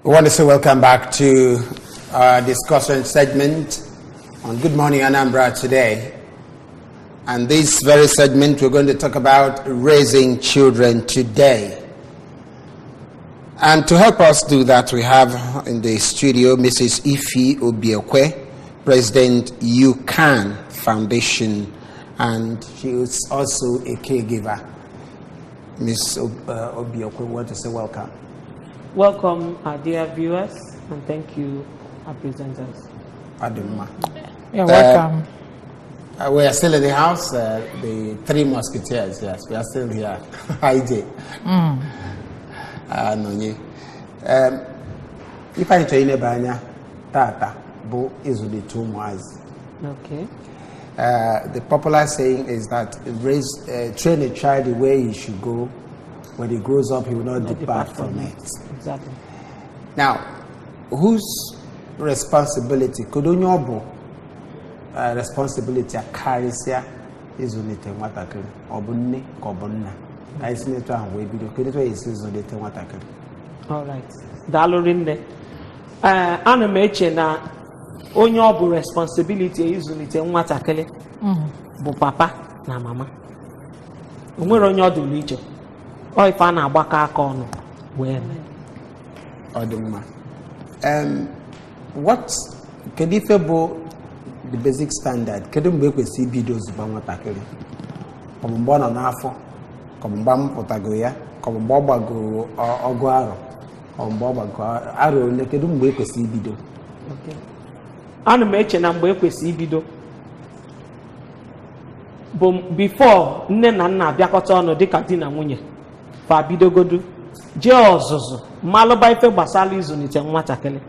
We want to say welcome back to our discussion segment on Good Morning Anambra today. And this very segment, we're going to talk about raising children today. And to help us do that, we have in the studio Mrs. Ifi Obiekwe, President You Can Foundation, and she is also a caregiver. Ms. Obiekwe, we want to say welcome. Welcome, our dear viewers, and thank you, our presenters. Aduma. You're welcome. We are still in the house, the Three Musketeers, yes, we are still here. Hi, Jay. If I train a banya, tata, bo is the two mois. Okay. The popular saying is that train a child the way he should go. When he grows up, he will not depart from it. Exactly. Now, whose responsibility could onyobo responsibility carries here is unite watakiri obunne kobunna. I see it and we be the is unite watakiri. All right. Dalorinde. Ana meche na onyobo responsibility is unite watakiri. Bu papa na mama. Onwere onye odulu iche. Or if I'm a baka corner, well, what can you feel the basic standard? Can you make a CB dose of one tackle? Come born on Afo, come bam Potagoya, come Bobago or Guaro, come Bobago, Arrow, they can make a CB do. Okay. I'm making a break with CB. Before Nena Biacotono de Catina Munye. Fa bidogodu je ozuzu maloba ife gbasala izunite nwatakịrị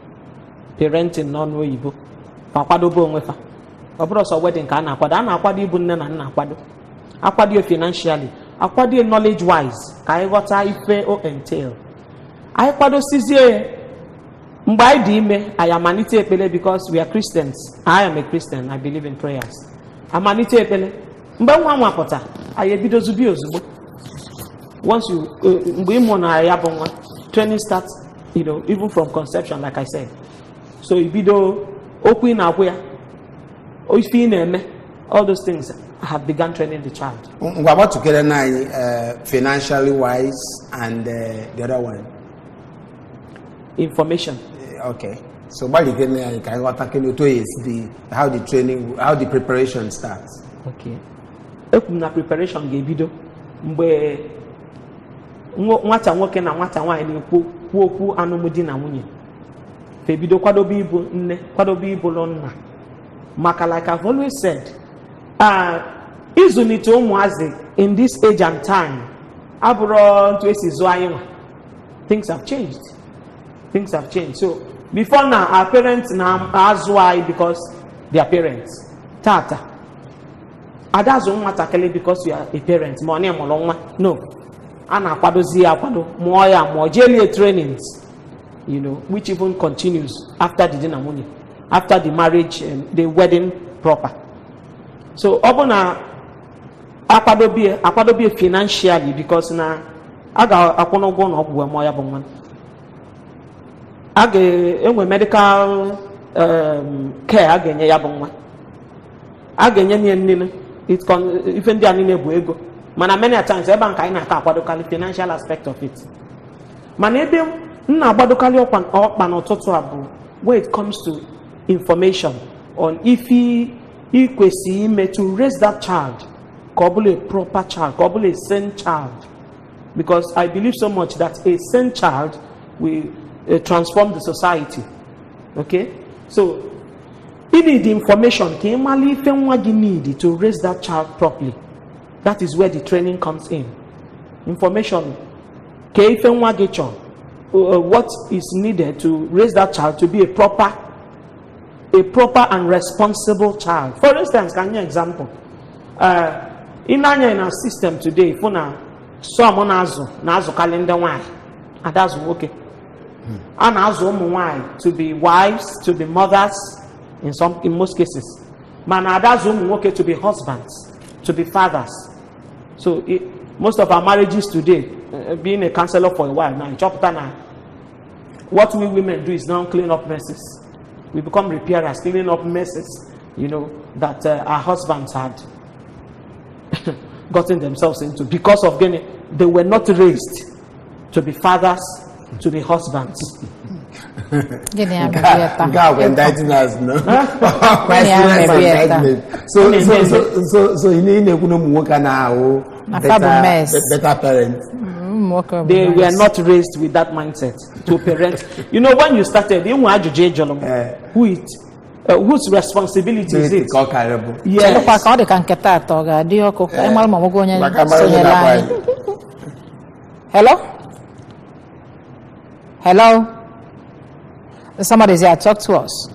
parenting n'ọnụ oyibo fa kwadobe onwe fa ọ bụrụ sọ wedding ka a na-akwado ibu nne na nna akwado financially akwado knowledge wise ka anyị ghọta ife o entail anyị kwado sizie mgbe anyị dị ime anyị amalite ekpele because we are Christians. I am a Christian. I believe in prayers. Amalite ekpele mgbe nwa nwapụta anyị ebidozubi ozugbo. Once you training starts, even from conception, like I said. So all those things have begun training the child. What about together financially wise and the other one? Information. Okay. So what you can is how the preparation starts. Okay. Preparation gebido mgbe nwata nwoke na nwata nwaanyị na-ekwu okwu anụmdi na nwunye febido kwadobe ibu nne kwadobe ibu nna maka like I've always said izunite ụmụazị in this age and time abụrụ ntu esi zụọ anyị nwa. Things have changed. So before now our parents na azụ anyị because they are parents. Tata adazo nwatakịrị because you are a parent ma ọ na-emụrụ nwa. No. Ana kwadozi akwado more daily trainings, which even continues after the dinner money, after the marriage and the wedding proper. So obona akwado be financially because na aga akono go no ogwo mo ya bo nwan. Aga enwe medical care aga enye ya bo nwan. Aga enye ni nne it con if ndi ani na ebu ego. Mana many a times ebe nka ina ka akwadokali financial aspect of it. Mana ebe nna agbadokali okpa n'ụtụtụ abu when it comes to information on if he kwesị ime to raise that child ka ọ bụrụ a proper child, ka ọ bụrụ a sane child, because I believe so much that a sane child will transform the society. Okay, so you need the information ka ịmali ife nwa gị need to raise that child properly. That is where the training comes in. Information. What is needed to raise that child to be a proper and responsible child. For instance, can you example? In our system today, if someone nazo calendar why, and that's okay. And why to be wives, to be mothers, in most cases. Man, okay to be husbands, to be fathers. So most of our marriages today, being a counselor for a while now, What we women do is now clean up messes. We become repairers, cleaning up messes, that our husbands had gotten themselves into because of they were not raised to be fathers to the husbands. So you need better parents. They were not raised with that mindset to parent. When you started, whose responsibility is it? Yes. Hello? Somebody's here. Talk to us.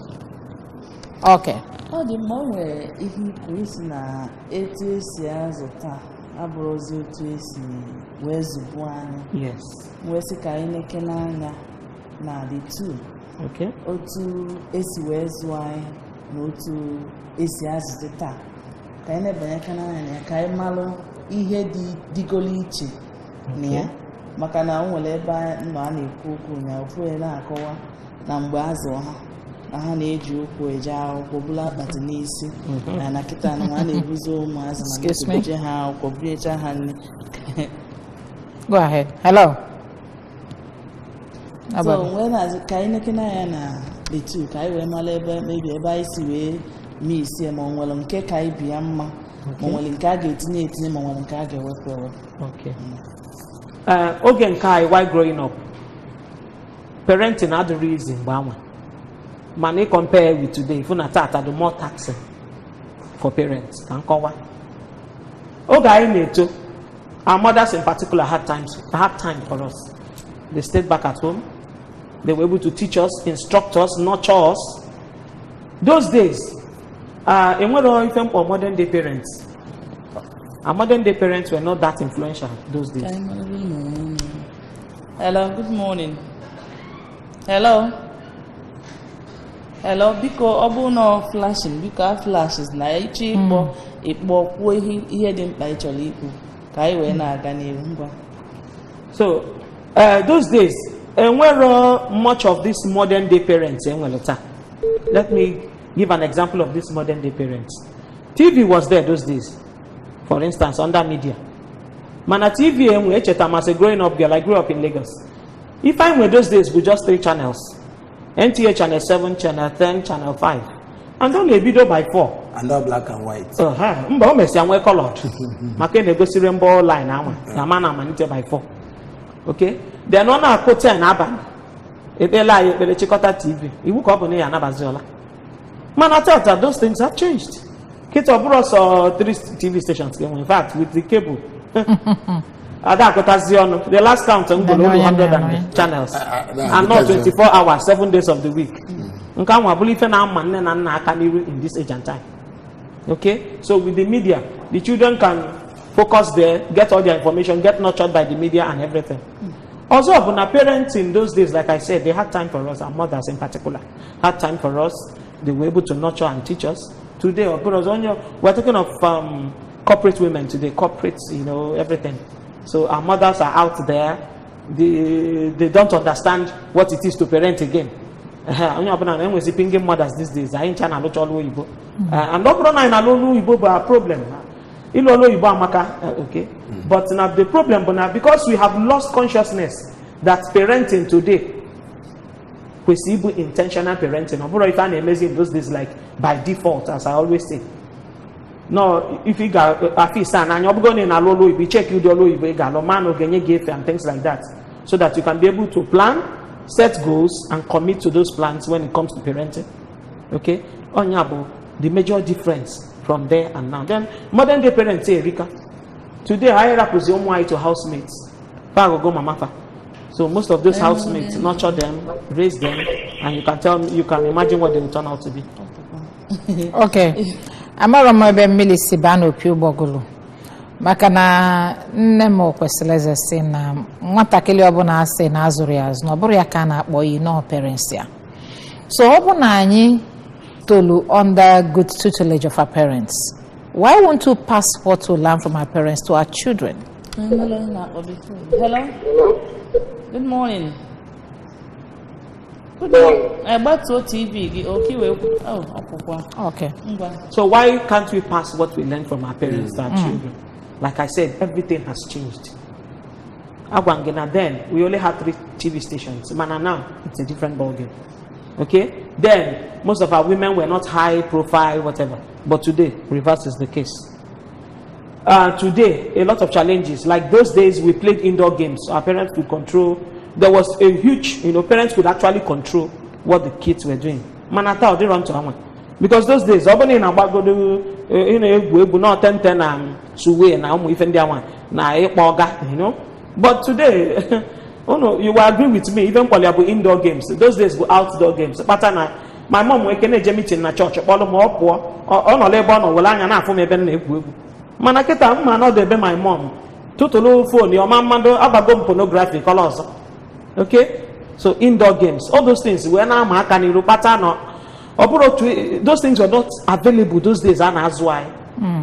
Okay. Ọ dị mma nwere ihe ikwu isi na etu esi azụta abụrụzi otu esi wee zụbu anyị. Yes. Wee sị ka anyị na-eke n'anya na the two. Okay. Otu esi wee zụọ anyị na otu esi azụta taa. Ka anyị na-ebanye aka n'anya na ya ka anyị malụ ihe dịgolo iche na ya. Maka na o nwere ebe nọ a na-ekwu okwu na ofu onye na-akọwa na mgbe azụ ha na ha na-eji okwu eje akwụkwọ bụla akpati n'isi na kịta na ha na-ebuzi ụmụazụ ma na-eje ha akwụkwọ bunyecha ha nne. Go ahead. Hello. So wee na-azụ ka anyị neke n'anya na the two ka anyị wee mara ebe anyị si wee mee isi ma ọ nwere nke ka anyị bi ya mma ma ọ nwere nke a ga-etinye ma ọ nwere nke a ga-ewepụ ewepụ. Okay. Oge nke anyị while growing up, parenting had the reason man I compare with today. If you not the more taxing for parents can cover. Oge anyị our mothers in particular had time for us. They stayed back at home. They were able to teach us, instruct us, nurture us. Those days, in modern day parents. Our modern day parents were not that influential those days. Hello, good morning. Hello. Biko obu no flashing, biko flashes na ichi ikpo kwuo ihe dị mkpa ịchọrọ ikwu ka anyị wee na-aga n'ihu ngwa. So, those days, enwero much of these modern day parents enwelota. Let me give an example of these modern day parents. TV was there those days. For instance, under media. Mana TV, as a growing up girl, I grew up in Lagos. If I were those days with just 3 channels, NTA channel 7, channel 10, channel 5, and only a video by 4. And all black and white. Colored. Rainbow line by 4. Okay? Then on our quote and Aban. If they lie, they check out TV. You woke up on here and Abaziola. Man, I thought that those things have changed. Kids of us saw 3 TV stations came. In fact, with the cable. The last count on 100 channels. And not 24 hours, 7 days of the week. In this age and time. Okay? So with the media, the children can focus there, get all their information, get nurtured by the media and everything. Also, when our parents in those days, like I said, they had time for us, our mothers in particular, had time for us. They were able to nurture and teach us. Today, we're talking of corporate women today, corporates, everything. So our mothers are out there. They don't understand what it is to parent again. Mothers these days, I ain't trying to and no problem. Okay, but now the problem, because we have lost consciousness that parenting today, we see intentional parenting. If I'm amazing those days, like by default, as I always say. No, if you got a feast and you're going in a low, you check you do low, you got a man or gift and things like that, so that you can be able to plan, set goals, and commit to those plans when it comes to parenting. Okay, the major difference from there and now. Then modern day parents say, Rika, today higher up is your wife to housemates. So most of those housemates nurture them, raise them, and you can imagine what they will turn out to be. Okay. Amara mobe milisi bano piubogulu. Maka na nne m kwesịrị isi na nwatakịrị ọbụla asị na azụrụ ya azụ na ọ bụrụ ya ka na-akpọ yi no parents ya. So ọ bụ na anyị tolu under good tutelage of our parents, why won't we pass what we learn from our parents to our children? Hello. Good morning. Okay. So why can't we pass what we learn from our parents to our children? Like I said, everything has changed. Agwangena then, we only had 3 TV stations. Mana now, it's a different ballgame. Okay? Then, most of our women were not high profile, whatever. But today, reverse is the case. Today, a lot of challenges. Like those days, we played indoor games. Our parents could control. There was a huge, parents could actually control what the kids were doing. Manata or they run to Haman. Because those days, opening a bag of not 10 and suwe now, even there one. But today, oh no, you will agree with me, even about indoor games. Those days were outdoor games. But my mom went in a meeting in a church, all the more poor, or no labor, or Walanga for me. Manaketa, man, not be my mom. Total phone, your mama do about pornography colors. Okay? So indoor games, all those things, when I'm a pattern or those things were not available those days, and that's why.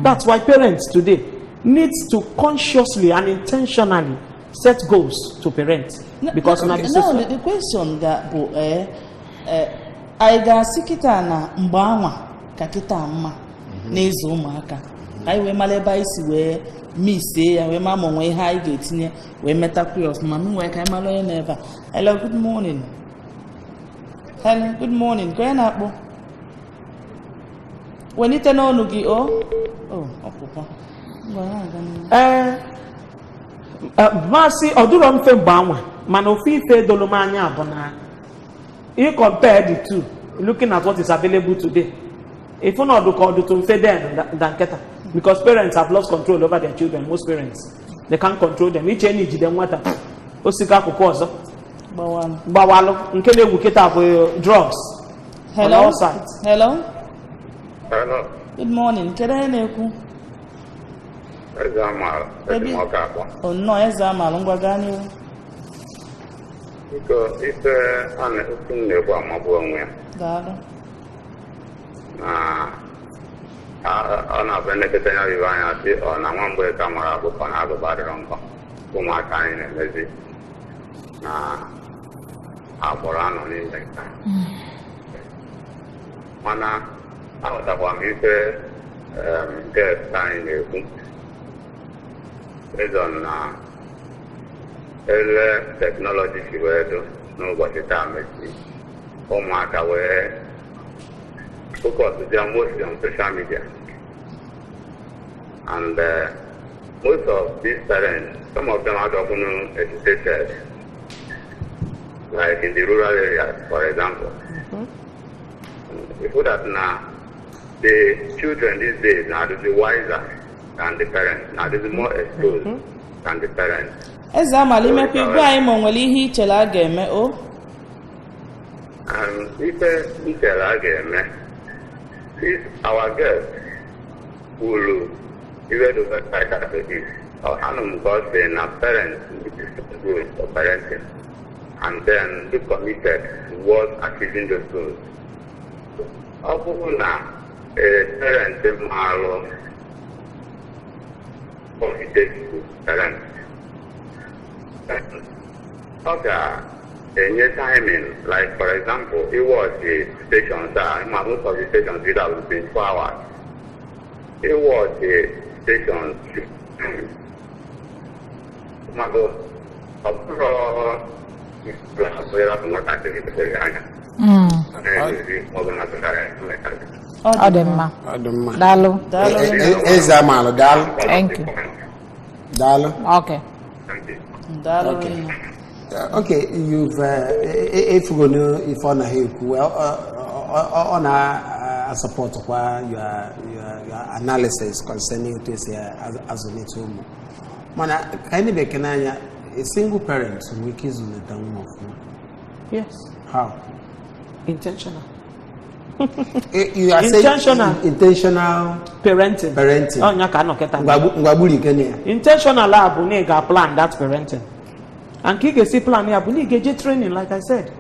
That's why parents today need to consciously and intentionally set goals to parent. Because the question that I got sikita na mbawa kakita amma n'ezo ụmụaka anyị wee maleba isi wee mise ya wee ma monwe ihe anyị ga-etinye wee metakwa ya ọfụma m wee ka anyị malụ onye na-ebe a. Hello, good morning. Hello, good morning. Ka onye na-akpọ wenite n'ọnụ gị ọpụpụ Mercy, ọdụrọ mfe mgbanwe mana ofe ife dolom anya bụ na you compare the two looking at what is available today. If you not do to mfe than keta, because parents have lost control over their children. Most parents, they can't control them. Each energy them water osika kukozo bawalo nke na egwuketa bụ drugs. Hello. Hello. Good morning. Kedu na-ekwu? Oh no, Ezama, ngwa gani. Because it's an never mabonwe. Dada. On a benefit of Ivana, on a one way camera, but on other body on my kind and lazy. Aboran on it like that. Mana, out of one meter, get time based on technology she will nobody damage it. Oh my God, focus they are mostly on social media. And most of these parents, some of them are often educated, like in the rural areas, for example. Before that now, the children these days now to be wiser than the parents. Now this is more exposed than the parents. Ezama lime people ai mo nwere ihe ichela ga-eme o. If our girls will even do that like that is our animal because they are parents good for parenting and then be committed towards achieving those goals. Now, a parent tomorrow committed to parents. Okay, in your timing, like for example, it was the stations that most of the stations did have been 4 hours. It was the stations. Ademma. Dalo. Ezamalo, Dalo. Thank you. Dalo. Okay. Okay. Okay, you've if you know if on a well on a support of your analysis concerning this as a little more. Mana kind of a single parent who kids in the down of. Yes. How? Intentional. You are intentional. Saying intentional parenting. Oh, nyaka no keta. Ngabuli kenya. Intentional lab we ga plan that parenting. And kike see plan ya bu ni geje training like I said.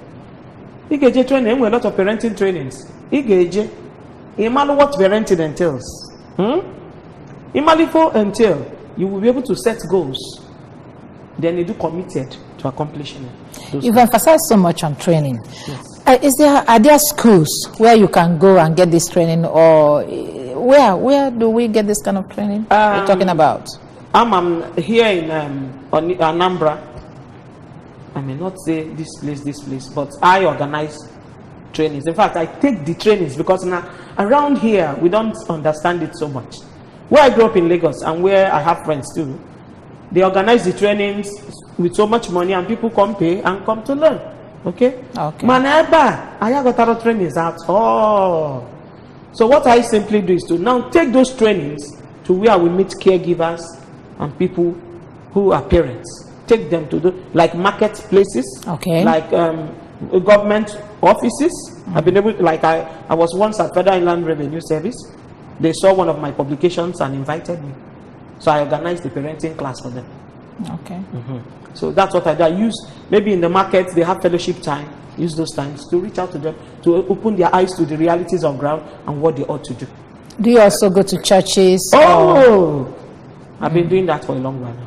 Igeje training we a lot of parenting trainings. Igeje imalo what parenting entails. Imalifo entail you will be able to set goals. Then you do committed to accomplishing it. You've emphasized so much on training. Yes. Are there schools where you can go and get this training, or where do we get this kind of training you're talking about? I'm here in Anambra. I may not say this place, but I organize trainings. In fact, I take the trainings because now around here we don't understand it so much. Where I grew up in Lagos and where I have friends too, they organize the trainings with so much money and people come pay and come to learn. Okay? Manaba, I have got other trainings at all. So what I simply do is to now take those trainings to where we meet caregivers and people who are parents. Take them to the like marketplaces, like government offices. I've been able to, like I was once at Federal Inland Revenue Service. They saw one of my publications and invited me. So I organized the parenting class for them. Okay. So that's what I do. I use, maybe in the market, they have fellowship time. Use those times to reach out to them, to open their eyes to the realities of ground and what they ought to do. Do you also go to churches? I've been doing that for a long while now.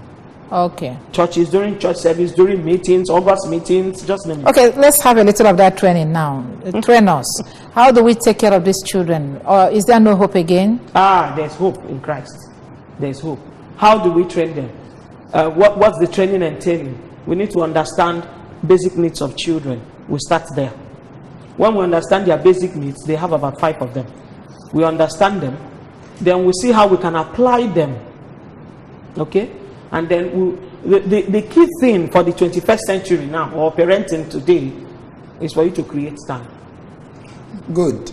Okay. Churches, during church service, during meetings, August meetings, just name it. Okay, let's have a little of that training now. Train us. How do we take care of these children? Or is there no hope again? There's hope in Christ. There's hope. How do we train them? What's the training entailing? We need to understand basic needs of children. We start there. When we understand their basic needs, they have about 5 of them. We understand them. Then we see how we can apply them. Okay? And then the key thing for the 21st century now, or parenting today, is for you to create time. Good.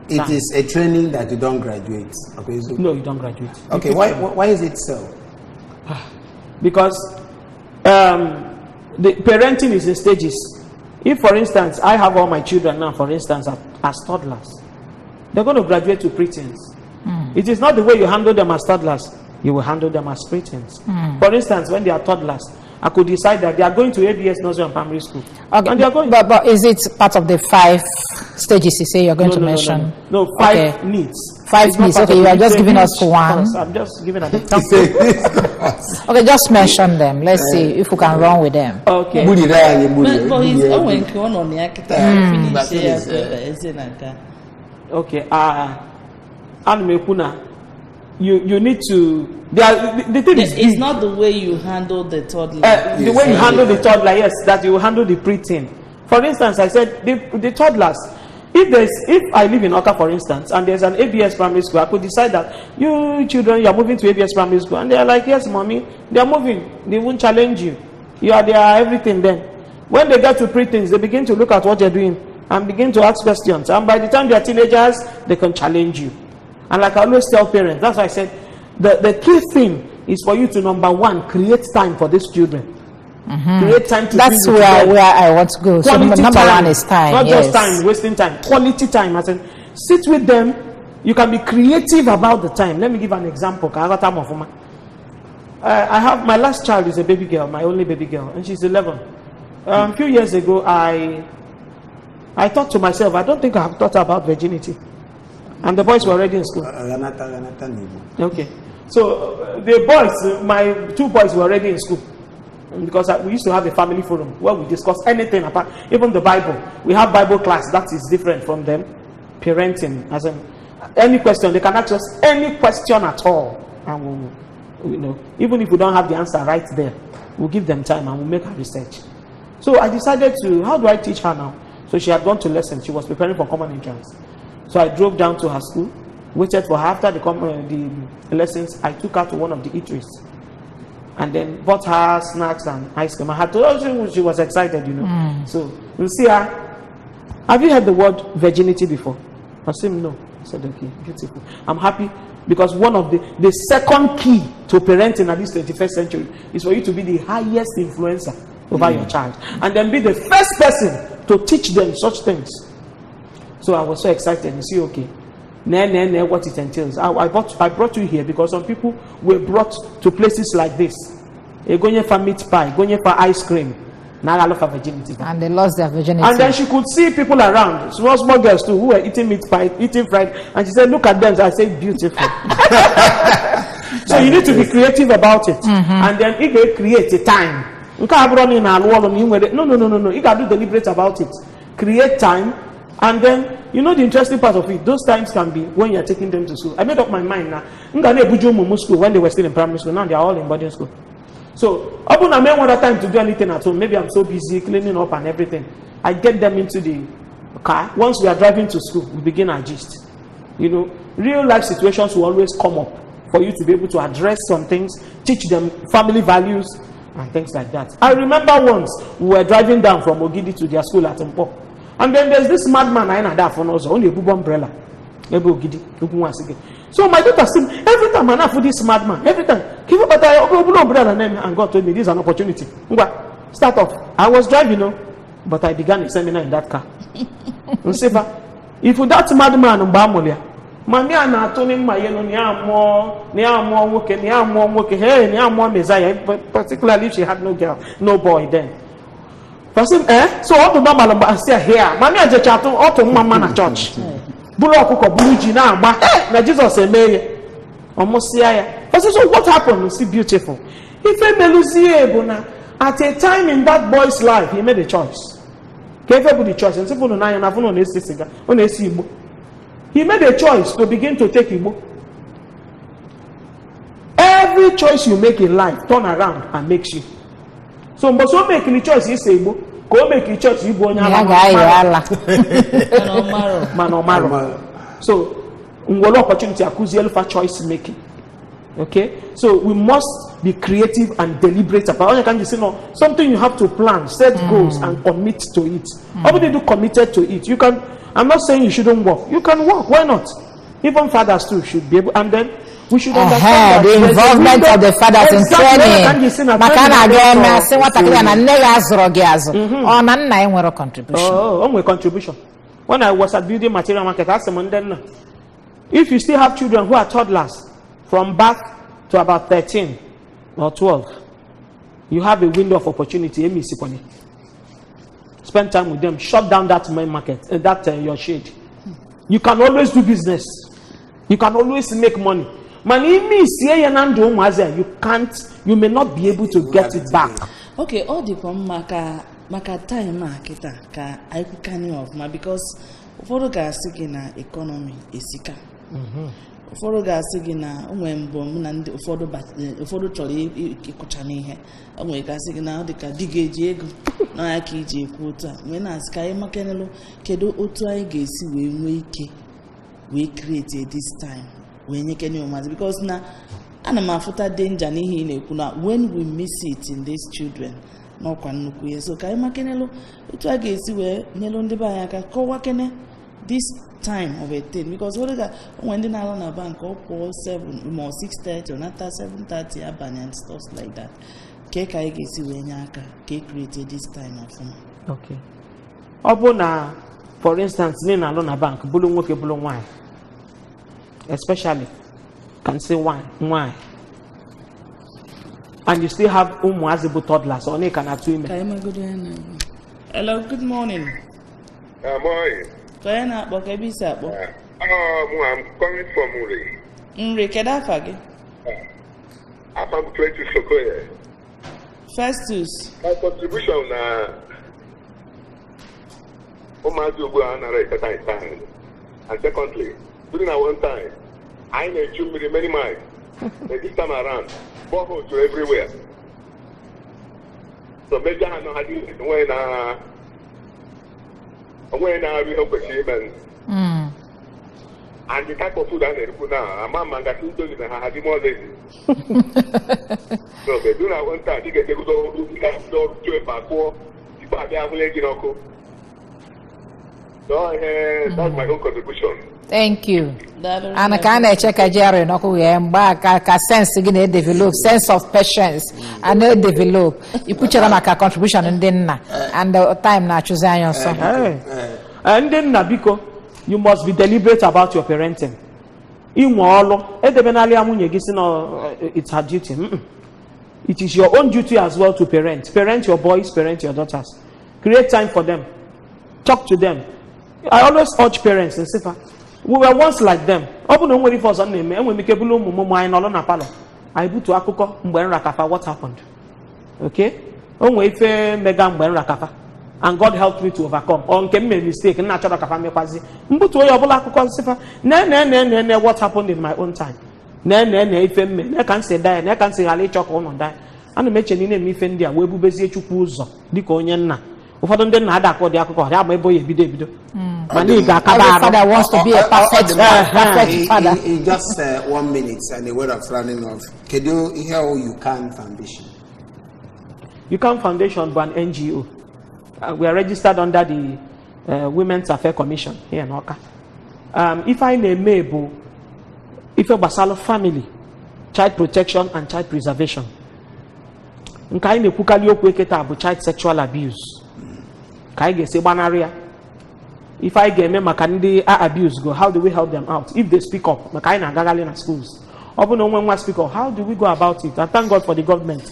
It is a training that you don't graduate. Okay, so no, you don't graduate. Okay, why is it so? Because the parenting is in stages. If, for instance, I have all my children now, for instance, as toddlers, they're going to graduate to preteens. It is not the way you handle them as toddlers. You will handle them as preteens. For instance, when they are toddlers, I could decide that they are going to ABS nursery and primary school. Okay, and they are going. But is it part of the 5 stages you say you're going to mention? No, 5 needs. 5 needs. Okay, you are just giving us one. I'm just giving an example. Okay, just mention them. Let's see if we can run with them. Okay. Okay. You need to. The thing is, it's not the way you handle the toddler. The way you handle the toddler, yes, that you handle the preteen. For instance, I said the toddlers. If I live in Oka, for instance, and there's an ABS primary school, I could decide that you children, you are moving to ABS primary school, and they are like, yes, mommy, they are moving. They won't challenge you. You are their everything. Then, when they get to preteens, they begin to look at what you're doing and begin to ask questions. And by the time they are teenagers, they can challenge you. And like I always tell parents, that's why I said the key thing is for you to, number 1, create time for these children. Create time to. That's where I want to go. So number time, 1 is time. Not just time, wasting time. Quality time. As in, sit with them. You can be creative about the time. Let me give an example. I have my last child is a baby girl, my only baby girl, and she's 11. A few years ago, I thought to myself, I don't think I have thought about virginity. And the boys were already in school. Okay. So the boys, my 2 boys were already in school. Because we used to have a family forum where we discuss anything apart, even the Bible. We have Bible class. That is different from them. Parenting, as in any question, they can ask us any question at all. And we'll, even if we don't have the answer right there, we'll give them time and we'll make our research. So I decided how do I teach her now? So she had gone to lessons. She was preparing for common entrance. So I drove down to her school, waited for her. After the lessons, I took her to one of the eateries. And then bought her snacks and ice cream. I had to, she was excited, So you see her. Have you heard the word virginity before? I said, no. I said, okay, beautiful. I'm happy because one of the second key to parenting at this 21st century is for you to be the highest influencer over your child. And then be the first person to teach them such things. So I was so excited. You see, okay. What it entails. I brought you here because some people were brought to places like this. Going for meat pie, going for ice cream. Now I love for virginity. And they lost their virginity. And then she could see people around, small girls too, who were eating meat pie, eating fried. And she said, look at them. So I said, beautiful. So you need to be creative about it. And then you create a time. You can't run in a wall. No. You got to be deliberate about it. create time, and then you know the interesting part of it, those times can be when you're taking them to school. I made up my mind now. School when they were still in primary school, now they are all in boarding school. So I may want time to do anything at home. Maybe I'm so busy cleaning up and everything. I get them into the car. Once we are driving to school, we begin our gist. You know, real life situations will always come up for you to be able to address some things, teach them family values and things like that. I remember once we were driving down from Ogidi to their school at Mpo. And then there's this madman I had for us, only a boob umbrella. So my daughter said, every time I have this madman, every time, give up a umbrella name, and God told me this is an opportunity. Start off. I was driving, but I began a seminar in that car. If that madman Mbamolia, Mammy and Atoni Mayeno more Messiah, particularly if she had no girl, no boy then. So all the mama still here. Mammy and Jachato, all to Mamma na church. Buloko Buluji now, but Jesus say, Mary, almost see. So what happened? You see, beautiful. If a Meluzie at a time in that boy's life, he made a choice. Gave everybody choice. And simple na have on a cigar, on a Igbo. He made a choice to begin to take Igbo. Every choice you make in life, turn around and makes you. So, but so make the choice you say Igbo. Go make the choice Igbo. Manomaro. So, ngolo opportunity akuzielu for choice making. Okay, so we must be creative and deliberate about it. Can you say no? Something you have to plan, set goals, and commit to it. How would you do committed to it? You can. I'm not saying you shouldn't work. You can work. Why not? Even fathers too should be able. And then we should understand the involvement of the fathers in training. Contribution. When I was at building material market, I asked them, if you still have children who are toddlers, from birth to about 13 or 12, you have a window of opportunity. Spend time with them. Shut down that main market, your shade. You can always do business. You can always make money. You can't. You may not be able to get it back. Okay, all the maka time kita ka aikukani of ma because ụfọdụ ga-asị gị na economy esika. Ụfọdụ ga-asị gị na onwe mbọ m na ndị ụfọdụ chọrọ ịkụcha n'ihe. Onwe ga-asị gị na ọ dịka di ga-eji ego na ya ka iji ekwu otu a. Mgbe na-asị ka anyị makenelu kedu otu anyị ga-esi wee nwee ike wee create this time wee nyekene ụmụazị because na ana m afụta danger n'ihe ị na-ekwu na when we miss it in these children n'ọkwa nnukwu ya. So ka anyị makenelu otu a ga-esi wee nyelu ndị be anyị aka kọwa kene this time of a thing because when they are on a bank or 7 or 6:30 or not 7:30 and stuff like that. Cake I get when yaka cake created this time of fun. Okay. Obona, for instance, Nina alone a bank, bulu wine. Especially can say why. And you still have umuazibu toddlers or can have two men. Hello, good morning. Morning. I'm coming from Uri. Kedafagi. I'm from Clayton Sokoye. Festus. My contribution, and secondly, during our one time, I made you many miles. And this time around, boreholes to everywhere. So maybe I know how to when I help achievement. And the type of food I put now, a man that you don't even have more lazy. So they do not want to get the good to a back or if I have a leg in Oko. So that's my own contribution. Thank you. And I can check a Jerry and I sense again develop sense of patience and develop. You put your contribution and then and the time now choose your son. And then Nabiko, you must be deliberate about your parenting. It's her duty. It is your own duty as well to parent. Parent your boys, parent your daughters. Create time for them. Talk to them. I always urge parents and say, we were once like them. What happened? Okay? and God helped me to overcome. On came a mistake, and natural kapame kwazi. Mbutu oyo bula kukonsifa. Ne, what happened in my own time. Ne, ife me. Ne can say die. Ne can say ali choko on die. Anu meche ni ne mi fe ndia. Webu bezi chukwu ụzọ. Diko onye nna. Ụfọdụ ndị nna ada akọ dị akụkọ. Ya ma ebo ye bido. Every father wants to be a perfect father. In just 1 minute and a word of running off. Can you hear how You Can Foundation? You Can Foundation by an NGO. We are registered under the Women's Affairs Commission here in Oka. If I name Mebo, if a basalo family, child protection and child preservation. Nkai ne kukali okweketa abu child sexual abuse. Kai ge se banaria. If I get me makandi abuse go, how do we help them out? If they speak up, makai na gagali na schools. Open no one speak up. How do we go about it? And thank God for the government.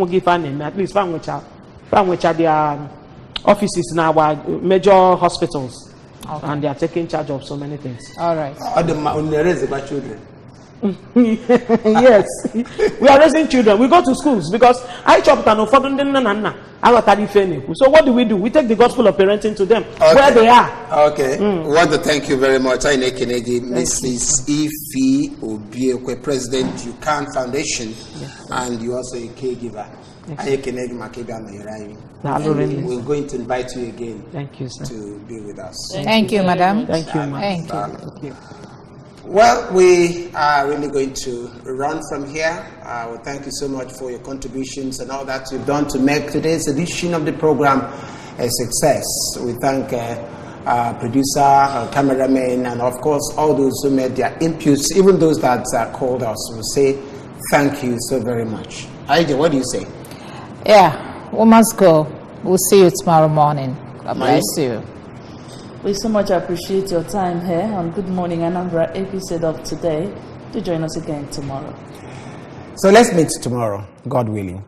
Give a name at least from which are their offices in our major hospitals, and they are taking charge of so many things. All right. About children. Yes, we are raising children. We go to schools because I chop no. So what do? We take the gospel of parenting to them where they are. Okay. We want to thank you very much. I need Mrs. Ifi Obiekwe, President You Can Foundation, and you also a caregiver. We're going to invite you again. Thank you, sir. To be with us. Thank you, madam. Thank you, madam. Thank you. Well, we are really going to run from here. We thank you so much for your contributions and all that you've done to make today's edition of the program a success. We thank our producer, our cameraman, and of course all those who made their inputs, even those that called us. We say thank you so very much. Aija, what do you say? Yeah, we must go. We'll see you tomorrow morning. God bless you. We so much appreciate your time here on Good Morning Anambra episode of today. Do join us again tomorrow. So let's meet tomorrow, God willing.